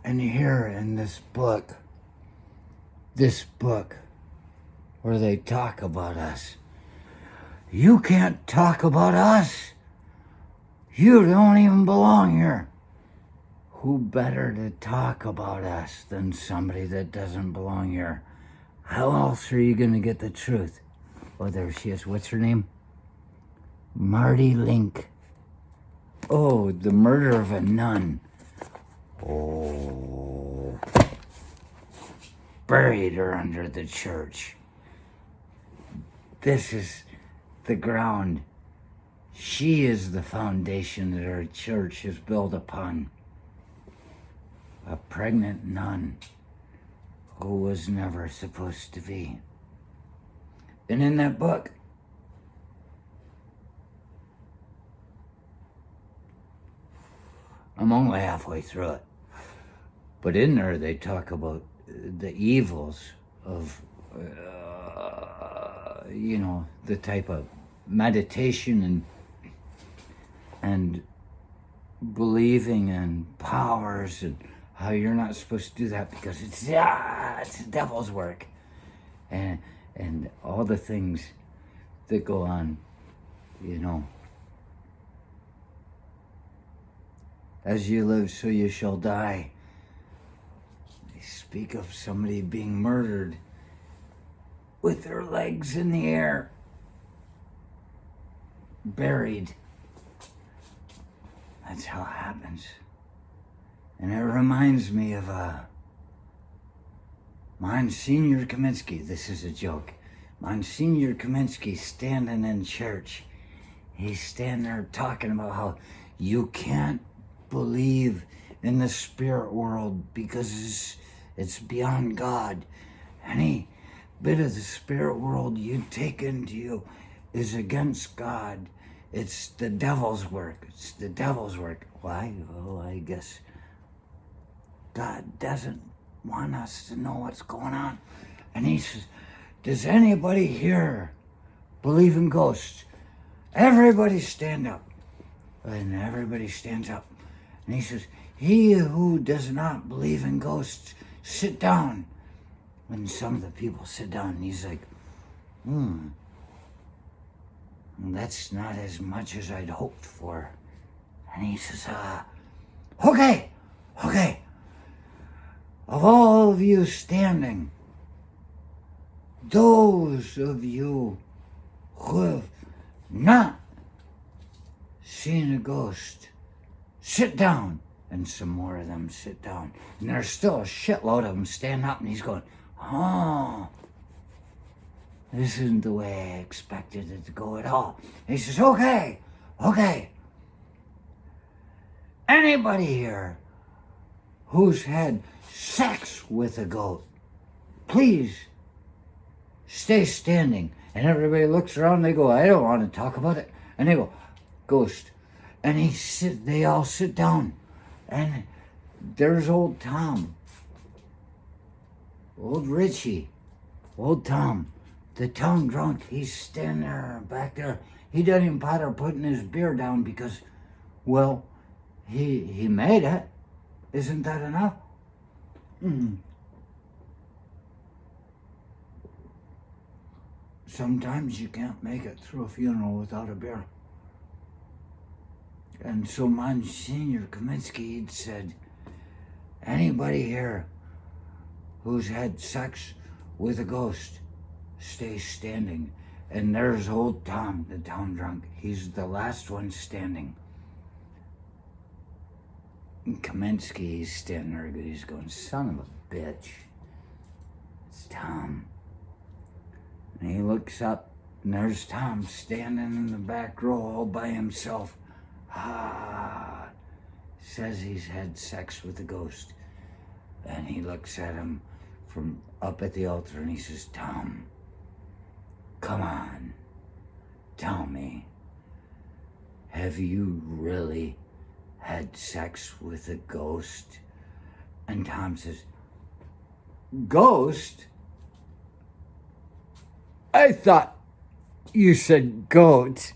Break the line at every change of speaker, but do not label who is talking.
And here in this book where they talk about us, you can't talk about us. You don't even belong here. Who better to talk about us than somebody that doesn't belong here? How else are you going to get the truth? Oh, there she is. What's her name? Marty Link. Oh, the murder of a nun. Oh. Buried her under the church. This is the ground. She is the foundation that our church is built upon. A pregnant nun who was never supposed to be. And in that book, I'm only halfway through it, but in there they talk about the evils of, the type of meditation and believing in powers and how you're not supposed to do that because it's the devil's work, and all the things that go on, As you live, so you shall die. They speak of somebody being murdered with their legs in the air, buried. That's how it happens. And it reminds me of Monsignor Kaminsky. This is a joke. Monsignor Kaminsky standing in church. He's standing there talking about how you can't believe in the spirit world because it's beyond God. Any bit of the spirit world you take into you is against God. It's the devil's work. It's the devil's work. Why? Well, I guess God doesn't want us to know what's going on. And he says, does anybody here believe in ghosts? Everybody stand up. And everybody stands up. And he says, he who does not believe in ghosts, sit down. And some of the people sit down. And he's like, that's not as much as I'd hoped for. And he says, okay. Of all of you standing, those of you who have not seen a ghost, sit down. And some more of them sit down. And there's still a shitload of them stand up. And he's going, this isn't the way I expected it to go at all. And he says, okay. Anybody here who's had sex with a goat, please stay standing. And everybody looks around, they go, I don't want to talk about it. And they go, ghost. And they all sit down. And there's old Tom, old Richie, old Tom, the town drunk. He's standing there, back there. He doesn't even bother putting his beer down because, well, he made it. Isn't that enough? Sometimes you can't make it through a funeral without a beer. And so Monsignor Kaminsky had said, anybody here who's had sex with a ghost, stay standing. And there's old Tom, the town drunk. He's the last one standing. And Kaminsky, he's standing there, he's going, son of a bitch. It's Tom. And he looks up, and there's Tom standing in the back row all by himself. Says he's had sex with a ghost. And he looks at him from up at the altar and he says, Tom, come on, tell me, have you really had sex with a ghost? And Tom says, ghost? I thought you said goat.